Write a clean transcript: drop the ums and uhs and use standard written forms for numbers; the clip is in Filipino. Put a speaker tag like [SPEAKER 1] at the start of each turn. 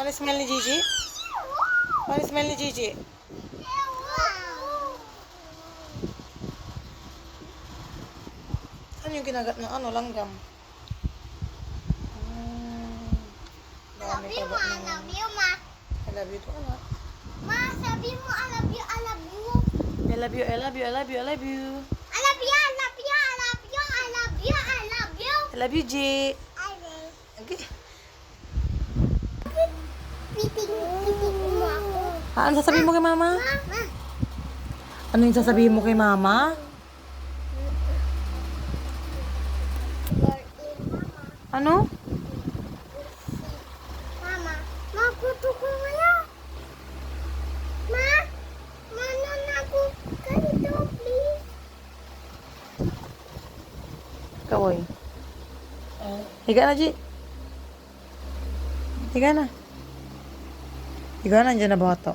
[SPEAKER 1] Ano smell ni Gigi? Ano smell ni Gigi? Ano yung ginagat ng ano, langgam? Dami pa ba
[SPEAKER 2] I love you, ma.
[SPEAKER 1] I love you to anak.
[SPEAKER 2] Ma, sabi mo, I love you, I love you.
[SPEAKER 1] I love you, I love you, I love you, I love you.
[SPEAKER 2] I love you, I love you, I love you, I love you, I love you.
[SPEAKER 1] I love you, G.
[SPEAKER 2] I love
[SPEAKER 1] Okay.
[SPEAKER 2] piting mo ako.
[SPEAKER 1] Ano sasabihin mo kay mama?
[SPEAKER 2] Ma.
[SPEAKER 1] Ano yung sasabihin mo kay mama? Ano?
[SPEAKER 2] Mama, makuto ko ngayon. Ma, manon ako ganito, please.
[SPEAKER 1] Kawoy. Higa na, G. Higa na. Higa na, dyan na bato.